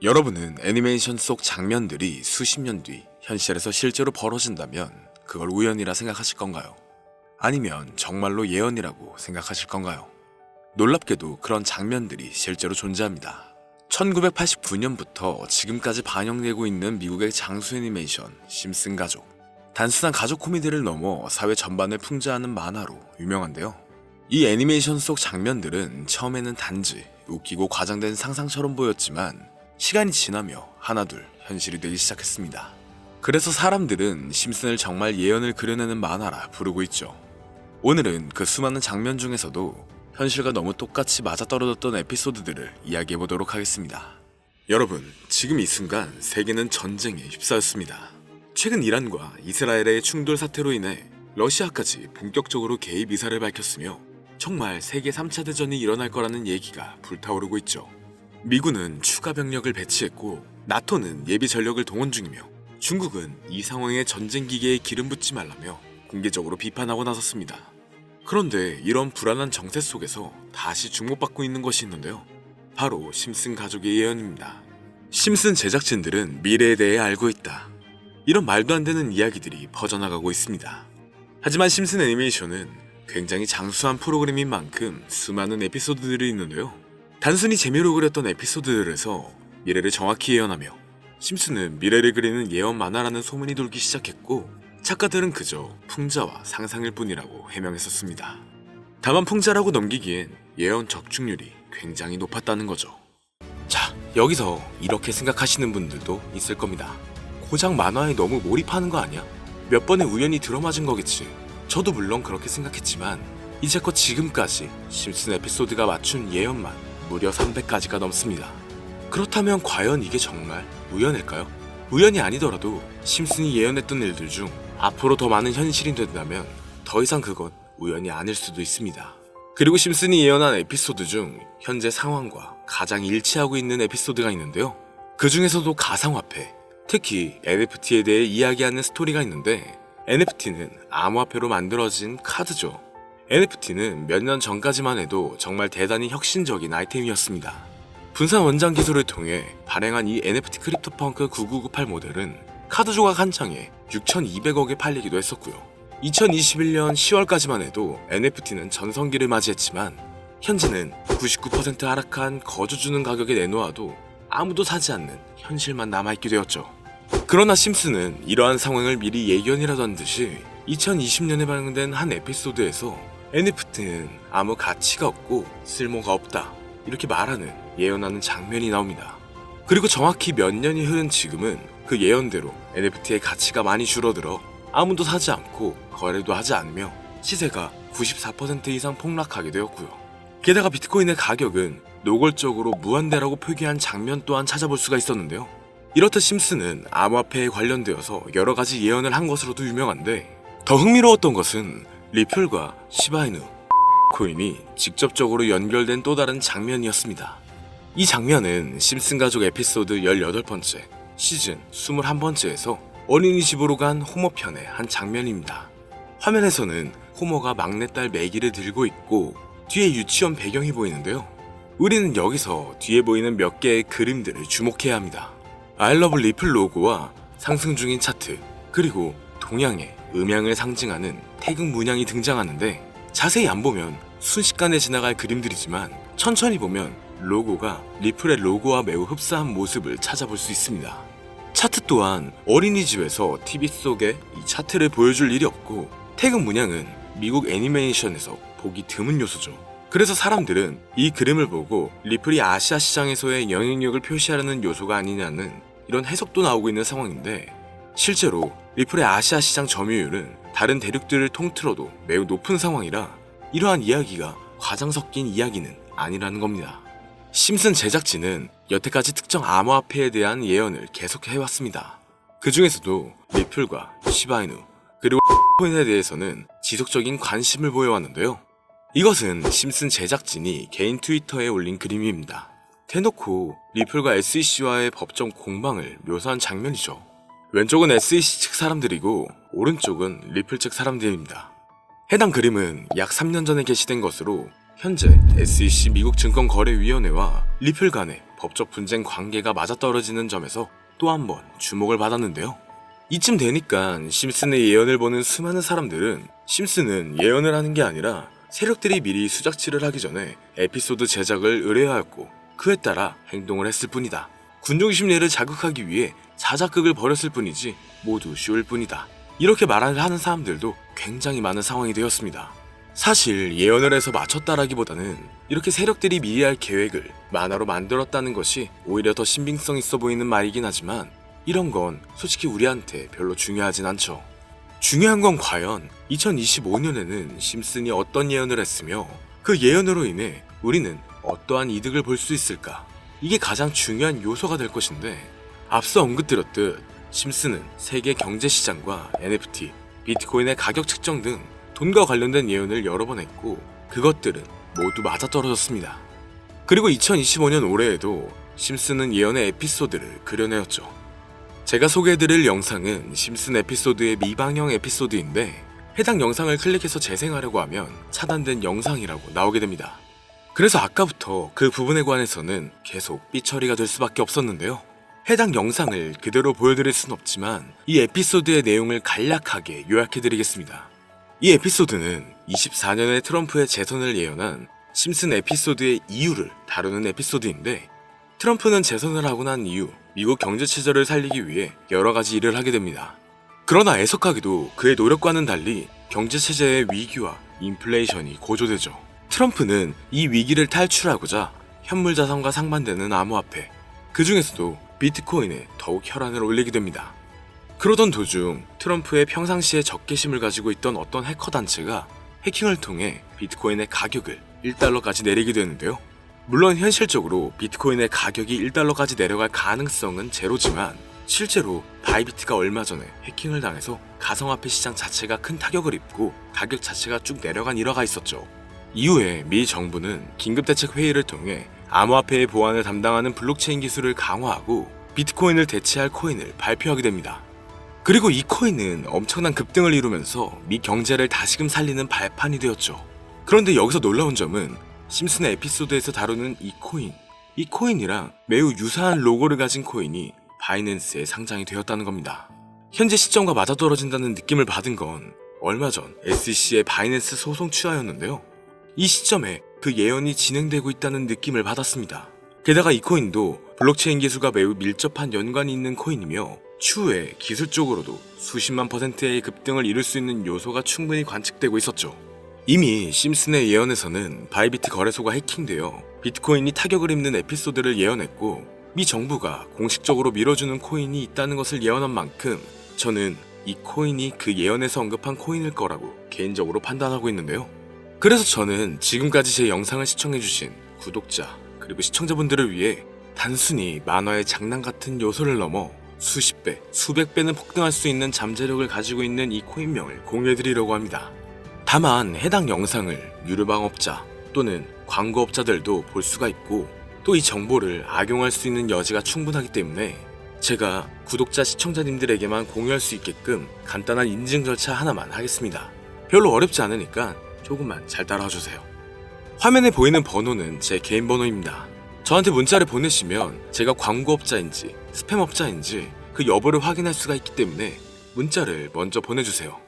여러분은 애니메이션 속 장면들이 수십 년 뒤 현실에서 실제로 벌어진다면 그걸 우연이라 생각하실 건가요? 아니면 정말로 예언이라고 생각하실 건가요? 놀랍게도 그런 장면들이 실제로 존재합니다. 1989년부터 지금까지 반영되고 있는 미국의 장수 애니메이션 심슨 가족. 단순한 가족 코미디를 넘어 사회 전반을 풍자하는 만화로 유명한데요. 이 애니메이션 속 장면들은 처음에는 단지 웃기고 과장된 상상처럼 보였지만 시간이 지나며 하나둘 현실이 되기 시작했습니다. 그래서 사람들은 심슨을 정말 예언을 그려내는 만화라 부르고 있죠. 오늘은 그 수많은 장면 중에서도 현실과 너무 똑같이 맞아떨어졌던 에피소드들을 이야기해보도록 하겠습니다. 여러분, 지금 이 순간 세계는 전쟁에 휩싸였습니다. 최근 이란과 이스라엘의 충돌 사태로 인해 러시아까지 본격적으로 개입 의사를 밝혔으며 정말 세계 3차 대전이 일어날 거라는 얘기가 불타오르고 있죠. 미군은 추가 병력을 배치했고 나토는 예비 전력을 동원 중이며 중국은 이 상황에 전쟁 기계에 기름 붓지 말라며 공개적으로 비판하고 나섰습니다. 그런데 이런 불안한 정세 속에서 다시 주목받고 있는 것이 있는데요. 바로 심슨 가족의 예언입니다. 심슨 제작진들은 미래에 대해 알고 있다. 이런 말도 안 되는 이야기들이 퍼져나가고 있습니다. 하지만 심슨 애니메이션은 굉장히 장수한 프로그램인 만큼 수많은 에피소드들이 있는데요. 단순히 재미로 그렸던 에피소드들에서 미래를 정확히 예언하며 심슨은 미래를 그리는 예언 만화라는 소문이 돌기 시작했고 작가들은 그저 풍자와 상상일 뿐이라고 해명했었습니다. 다만 풍자라고 넘기기엔 예언 적중률이 굉장히 높았다는 거죠. 자, 여기서 이렇게 생각하시는 분들도 있을 겁니다. 고작 만화에 너무 몰입하는 거 아니야? 몇 번의 우연히 들어맞은 거겠지. 저도 물론 그렇게 생각했지만 이제껏 지금까지 심슨 에피소드가 맞춘 예언만 무려 300가지가 넘습니다. 그렇다면 과연 이게 정말 우연일까요? 우연이 아니더라도 심슨이 예언했던 일들 중 앞으로 더 많은 현실이 된다면 더 이상 그건 우연이 아닐 수도 있습니다. 그리고 심슨이 예언한 에피소드 중 현재 상황과 가장 일치하고 있는 에피소드가 있는데요. 그 중에서도 가상화폐, 특히 NFT에 대해 이야기하는 스토리가 있는데 NFT는 암호화폐로 만들어진 카드죠. NFT는 몇 년 전까지만 해도 정말 대단히 혁신적인 아이템이었습니다. 분산 원장 기술을 통해 발행한 이 NFT 크립토펑크 9998 모델은 카드 조각 한 장에 6,200억에 팔리기도 했었고요. 2021년 10월까지만 해도 NFT는 전성기를 맞이했지만 현재는 99% 하락한 거저주는 가격에 내놓아도 아무도 사지 않는 현실만 남아있게 되었죠. 그러나 심슨은 이러한 상황을 미리 예견이라던 듯이 2020년에 발행된 한 에피소드에서 NFT는 아무 가치가 없고 쓸모가 없다 이렇게 말하는 예언하는 장면이 나옵니다. 그리고 정확히 몇 년이 흐른 지금은 그 예언대로 NFT의 가치가 많이 줄어들어 아무도 사지 않고 거래도 하지 않으며 시세가 94% 이상 폭락하게 되었고요. 게다가 비트코인의 가격은 노골적으로 무한대라고 표기한 장면 또한 찾아볼 수가 있었는데요. 이렇듯 심슨은 암호화폐에 관련되어서 여러 가지 예언을 한 것으로도 유명한데 더 흥미로웠던 것은 리플과 시바이누 코인이 직접적으로 연결된 또 다른 장면이었습니다. 이 장면은 심슨 가족 에피소드 18번째, 시즌 21번째에서 어린이집으로 간 호모 편의 한 장면입니다. 화면에서는 호모가 막내딸 매기를 들고 있고 뒤에 유치원 배경이 보이는데요. 우리는 여기서 뒤에 보이는 몇 개의 그림들을 주목해야 합니다. I love 리플 로고와 상승 중인 차트, 그리고 동양의 음양을 상징하는 태극 문양이 등장하는데 자세히 안 보면 순식간에 지나갈 그림들이지만 천천히 보면 로고가 리플의 로고와 매우 흡사한 모습을 찾아볼 수 있습니다. 차트 또한 어린이집에서 TV 속에 이 차트를 보여줄 일이 없고 태극 문양은 미국 애니메이션에서 보기 드문 요소죠. 그래서 사람들은 이 그림을 보고 리플이 아시아 시장에서의 영향력을 표시하려는 요소가 아니냐는 이런 해석도 나오고 있는 상황인데 실제로 리플의 아시아 시장 점유율은 다른 대륙들을 통틀어도 매우 높은 상황이라 이러한 이야기가 과장 섞인 이야기는 아니라는 겁니다. 심슨 제작진은 여태까지 특정 암호화폐에 대한 예언을 계속 해왔습니다. 그 중에서도 리플과 시바이누 그리고 코인에 대해서는 지속적인 관심을 보여왔는데요. 이것은 심슨 제작진이 개인 트위터에 올린 그림입니다. 대놓고 리플과 SEC와의 법정 공방을 묘사한 장면이죠. 왼쪽은 SEC 측 사람들이고 오른쪽은 리플 측 사람들입니다. 해당 그림은 약 3년 전에 게시된 것으로 현재 SEC 미국 증권거래위원회와 리플 간의 법적 분쟁 관계가 맞아떨어지는 점에서 또 한 번 주목을 받았는데요. 이쯤 되니까 심슨의 예언을 보는 수많은 사람들은 심슨은 예언을 하는 게 아니라 세력들이 미리 수작질을 하기 전에 에피소드 제작을 의뢰하였고 그에 따라 행동을 했을 뿐이다. 군중 심리를 자극하기 위해 자작극을 벌였을 뿐이지 모두 쇼일 뿐이다. 이렇게 말을 하는 사람들도 굉장히 많은 상황이 되었습니다. 사실 예언을 해서 맞췄다라기보다는 이렇게 세력들이 미리 할 계획을 만화로 만들었다는 것이 오히려 더 신빙성 있어 보이는 말이긴 하지만 이런 건 솔직히 우리한테 별로 중요하진 않죠. 중요한 건 과연 2025년에는 심슨이 어떤 예언을 했으며 그 예언으로 인해 우리는 어떠한 이득을 볼 수 있을까? 이게 가장 중요한 요소가 될 것인데 앞서 언급드렸듯 심슨은 세계 경제시장과 NFT, 비트코인의 가격 책정 등 돈과 관련된 예언을 여러 번 했고 그것들은 모두 맞아떨어졌습니다. 그리고 2025년 올해에도 심슨은 예언의 에피소드를 그려내었죠. 제가 소개해드릴 영상은 심슨 에피소드의 미방영 에피소드인데 해당 영상을 클릭해서 재생하려고 하면 차단된 영상이라고 나오게 됩니다. 그래서 아까부터 그 부분에 관해서는 계속 삐처리가 될 수밖에 없었는데요. 해당 영상을 그대로 보여드릴 순 없지만 이 에피소드의 내용을 간략하게 요약해드리겠습니다. 이 에피소드는 24년에 트럼프의 재선을 예언한 심슨 에피소드의 이유를 다루는 에피소드인데 트럼프는 재선을 하고 난 이후 미국 경제체제를 살리기 위해 여러 가지 일을 하게 됩니다. 그러나 애석하게도 그의 노력과는 달리 경제체제의 위기와 인플레이션이 고조되죠. 트럼프는 이 위기를 탈출하고자 현물자산과 상반되는 암호화폐, 그 중에서도 비트코인에 더욱 혈안을 올리게 됩니다. 그러던 도중 트럼프의 평상시에 적개심을 가지고 있던 어떤 해커 단체가 해킹을 통해 비트코인의 가격을 1달러까지 내리게 되는데요. 물론 현실적으로 비트코인의 가격이 1달러까지 내려갈 가능성은 제로지만 실제로 바이비트가 얼마 전에 해킹을 당해서 가상화폐 시장 자체가 큰 타격을 입고 가격 자체가 쭉 내려간 일화가 있었죠. 이후에 미 정부는 긴급대책 회의를 통해 암호화폐의 보안을 담당하는 블록체인 기술을 강화하고 비트코인을 대체할 코인을 발표하게 됩니다. 그리고 이 코인은 엄청난 급등을 이루면서 미 경제를 다시금 살리는 발판이 되었죠. 그런데 여기서 놀라운 점은 심슨의 에피소드에서 다루는 이 코인이랑 매우 유사한 로고를 가진 코인이 바이낸스에 상장이 되었다는 겁니다. 현재 시점과 맞아떨어진다는 느낌을 받은 건 얼마 전 SEC의 바이낸스 소송 취하였는데요. 이 시점에 그 예언이 진행되고 있다는 느낌을 받았습니다. 게다가 이 코인도 블록체인 기술과 매우 밀접한 연관이 있는 코인이며 추후에 기술적으로도 수십만 %의 급등을 이룰 수 있는 요소가 충분히 관측되고 있었죠. 이미 심슨의 예언에서는 바이비트 거래소가 해킹되어 비트코인이 타격을 입는 에피소드를 예언했고 미 정부가 공식적으로 밀어주는 코인이 있다는 것을 예언한 만큼 저는 이 코인이 그 예언에서 언급한 코인일 거라고 개인적으로 판단하고 있는데요. 그래서 저는 지금까지 제 영상을 시청해주신 구독자 그리고 시청자분들을 위해 단순히 만화의 장난 같은 요소를 넘어 수십 배, 수백 배는 폭등할 수 있는 잠재력을 가지고 있는 이 코인명을 공유해드리려고 합니다. 다만 해당 영상을 유료방업자 또는 광고업자들도 볼 수가 있고 또 이 정보를 악용할 수 있는 여지가 충분하기 때문에 제가 구독자 시청자님들에게만 공유할 수 있게끔 간단한 인증 절차 하나만 하겠습니다. 별로 어렵지 않으니까 조금만 잘 따라와주세요. 화면에 보이는 번호는 제 개인 번호입니다. 저한테 문자를 보내시면 제가 광고업자인지 스팸업자인지 그 여부를 확인할 수가 있기 때문에 문자를 먼저 보내주세요.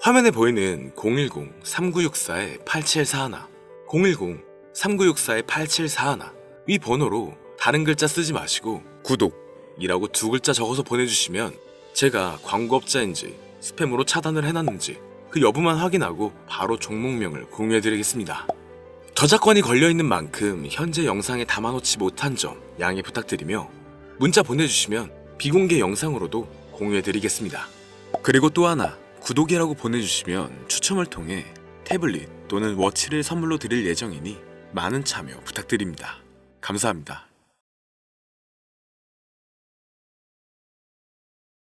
화면에 보이는 010-3964-8741 010-3964-8741 이 번호로 다른 글자 쓰지 마시고 구독이라고 2글자 적어서 보내주시면 제가 광고업자인지 스팸으로 차단을 해놨는지 그 여부만 확인하고 바로 종목명을 공유해드리겠습니다. 저작권이 걸려있는 만큼 현재 영상에 담아놓지 못한 점 양해 부탁드리며 문자 보내주시면 비공개 영상으로도 공유해드리겠습니다. 그리고 또 하나, 구독이라고 보내주시면 추첨을 통해 태블릿 또는 워치를 선물로 드릴 예정이니 많은 참여 부탁드립니다. 감사합니다.